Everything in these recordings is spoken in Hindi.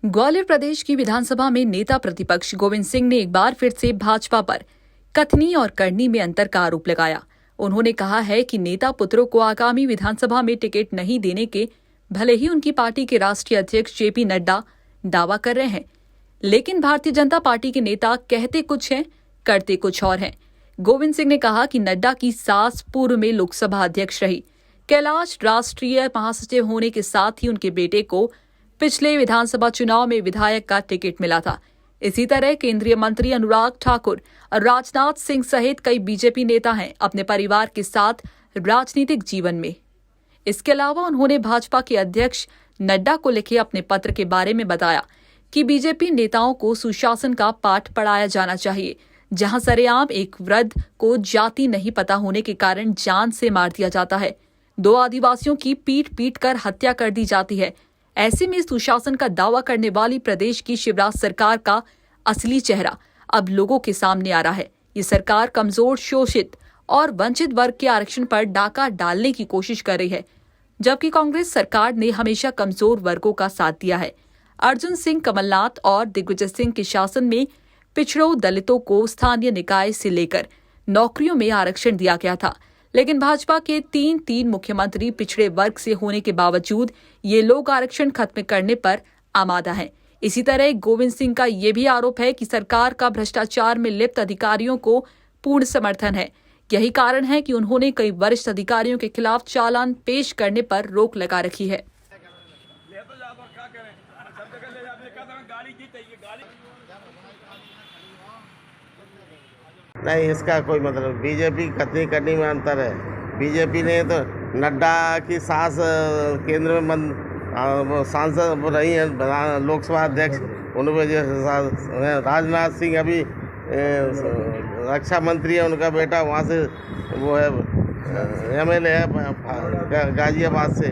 ग्वालियर प्रदेश की विधानसभा में नेता प्रतिपक्ष गोविंद सिंह ने एक बार फिर से भाजपा पर कथनी और करनी में अंतर का आरोप लगाया। उन्होंने कहा है कि नेता पुत्रों को आगामी विधानसभा में टिकट नहीं देने के भले ही उनकी पार्टी के राष्ट्रीय अध्यक्ष जेपी नड्डा दावा कर रहे हैं, लेकिन भारतीय जनता पार्टी के नेता कहते कुछ हैं, करते कुछ और हैं। गोविंद सिंह ने कहा कि नड्डा की सास पूर्व में लोकसभा अध्यक्ष रही। कैलाश राष्ट्रीय महासचिव होने के साथ ही उनके बेटे को पिछले विधानसभा चुनाव में विधायक का टिकट मिला था। इसी तरह केंद्रीय मंत्री अनुराग ठाकुर और राजनाथ सिंह सहित कई बीजेपी नेता हैं अपने परिवार के साथ राजनीतिक जीवन में। इसके अलावा उन्होंने भाजपा के अध्यक्ष नड्डा को लिखे अपने पत्र के बारे में बताया कि बीजेपी नेताओं को सुशासन का पाठ पढ़ाया जाना चाहिए, जहां सरेआम एक वृद्ध को जाति नहीं पता होने के कारण जान से मार दिया जाता है। 2 आदिवासियों की पीट पीट कर हत्या कर दी जाती है। ऐसे में सुशासन का दावा करने वाली प्रदेश की शिवराज सरकार का असली चेहरा अब लोगों के सामने आ रहा है। ये सरकार कमजोर, शोषित और वंचित वर्ग के आरक्षण पर डाका डालने की कोशिश कर रही है, जबकि कांग्रेस सरकार ने हमेशा कमजोर वर्गों का साथ दिया है। अर्जुन सिंह, कमलनाथ और दिग्विजय सिंह के शासन में पिछड़ों, दलितों को स्थानीय निकाय से लेकर नौकरियों में आरक्षण दिया गया था, लेकिन भाजपा के 3 मुख्यमंत्री पिछड़े वर्ग से होने के बावजूद ये लोग आरक्षण खत्म करने पर आमादा हैं। इसी तरह गोविंद सिंह का ये भी आरोप है कि सरकार का भ्रष्टाचार में लिप्त अधिकारियों को पूर्ण समर्थन है। यही कारण है कि उन्होंने कई वरिष्ठ अधिकारियों के खिलाफ चालान पेश करने पर रोक लगा रखी है। नहीं, इसका कोई मतलब बीजेपी कथनी करनी में अंतर है। बीजेपी ने तो नड्डा की सास केंद्र में सांसद रही है, लोकसभा अध्यक्ष, उनमें जो राजनाथ सिंह अभी रक्षा मंत्री है, उनका बेटा वहाँ से वो है एमएलए है गाजियाबाद से।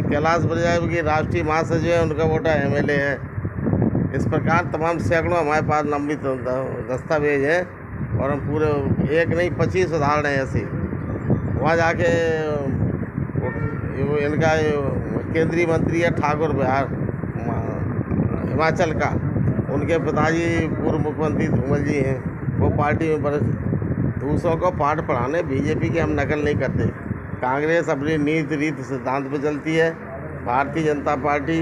कैलाश प्रजापति की राष्ट्रीय महासचिव है, उनका बेटा एमएलए है। इस प्रकार तमाम सैकड़ों हमारे पास लंबित दस्तावेज हैं और हम पूरे 1 नहीं 25 उदाहरण हैं ऐसे। वहाँ जाके इनका केंद्रीय मंत्री है ठाकुर, बिहार हिमाचल का, उनके पिताजी पूर्व मुख्यमंत्री धूमल जी हैं, वो पार्टी में दूसरों को पाठ पढ़ाने बीजेपी की हम नकल नहीं करते। कांग्रेस अपनी नीति रीति सिद्धांत पर चलती है। भारतीय जनता पार्टी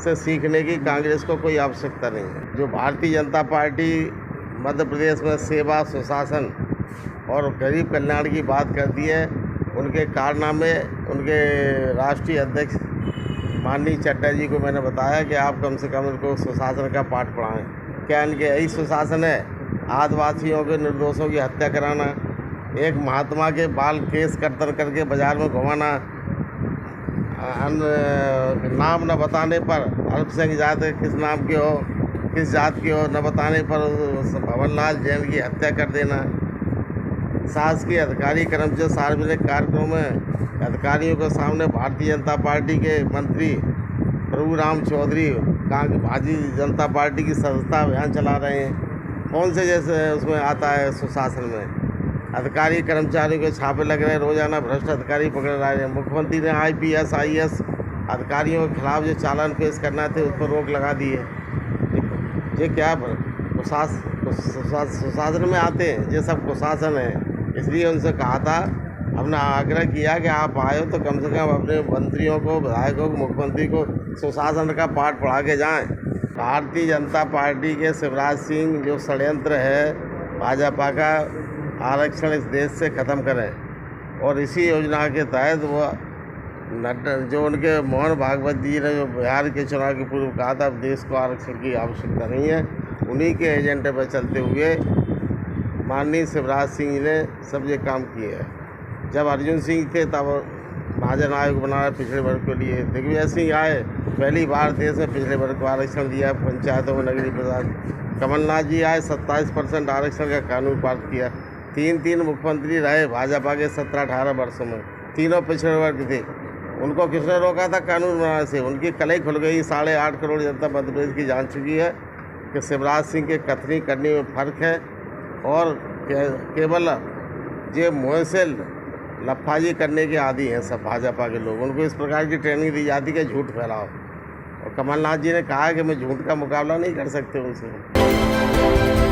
से सीखने की कांग्रेस को कोई आवश्यकता नहीं है। जो भारतीय जनता पार्टी मध्य प्रदेश में सेवा, सुशासन और गरीब कल्याण की बात करती है, उनके कारनामे उनके राष्ट्रीय अध्यक्ष माननीय चड्डा जी को मैंने बताया कि आप कम से कम उनको सुशासन का पाठ पढ़ाएं। क्या इनके यही सुशासन है? आदिवासियों के निर्दोषों की हत्या कराना, एक महात्मा के बाल केस कर्तन करके बाजार में घुमाना, नाम न बताने पर अल्पसंख्यक जाति किस नाम के हो, किस जात की हो न बताने पर भवनलाल जैन की हत्या कर देना, शासकीय अधिकारी कर्मचारी सार्वजनिक कार्यक्रमों में अधिकारियों के सामने भारतीय जनता पार्टी के मंत्री प्रभुराम चौधरी भारतीय जनता पार्टी की सदस्यता अभियान चला रहे हैं। कौन से जैसे उसमें आता है सुशासन में? अधिकारी कर्मचारियों के छापे लग रहे हैं, रोजाना भ्रष्ट अधिकारी पकड़ रहे हैं। मुख्यमंत्री ने IPS IAS अधिकारियों के खिलाफ जो चालान पेश करना थे उस पर रोक लगा दी है। ये क्या सुशासन में आते हैं? ये सब कुशासन है। इसलिए उनसे कहा था, हमने आग्रह किया कि आप आए हो तो कम से कम अपने मंत्रियों को, विधायकों को, मुख्यमंत्री को सुशासन का पाठ पढ़ा के जाएं। भारतीय जनता पार्टी के शिवराज सिंह जो षड्यंत्र है भाजपा का आरक्षण इस देश से ख़त्म करें, और इसी योजना के तहत वो नड्डा जो उनके मोहन भागवत जी ने जो बिहार के चुनाव के पूर्व कहा था देश को आरक्षण की आवश्यकता नहीं है, उन्हीं के एजेंडे पर चलते हुए माननीय शिवराज सिंह ने सब ये काम किए हैं। जब अर्जुन सिंह थे तब महाजन आयोग बनाया पिछड़े वर्ग के लिए। दिग्विजय सिंह आए, पहली बार देश में पिछड़े वर्ग को आरक्षण दिया पंचायतों में, नगरीय प्रशासन। कमलनाथ जी आए, 27% आरक्षण का कानून पास किया। 3 मुख्यमंत्री रहे भाजपा के 17-18 वर्षों में, तीनों पिछड़े वर्ग थे। उनको किसने रोका था कानून बनाने से? उनकी कलई खुल गई। 8.5 करोड़ जनता मध्य प्रदेश की जान चुकी है कि शिवराज सिंह के कथनी करने में फ़र्क है, और केवल ये मुँह से लफाजी करने के आदी हैं सब भाजपा के लोग। उनको इस प्रकार की ट्रेनिंग दी जाती है कि झूठ फैलाओ। और कमलनाथ जी ने कहा कि मैं झूठ का मुकाबला नहीं कर सकते उनसे।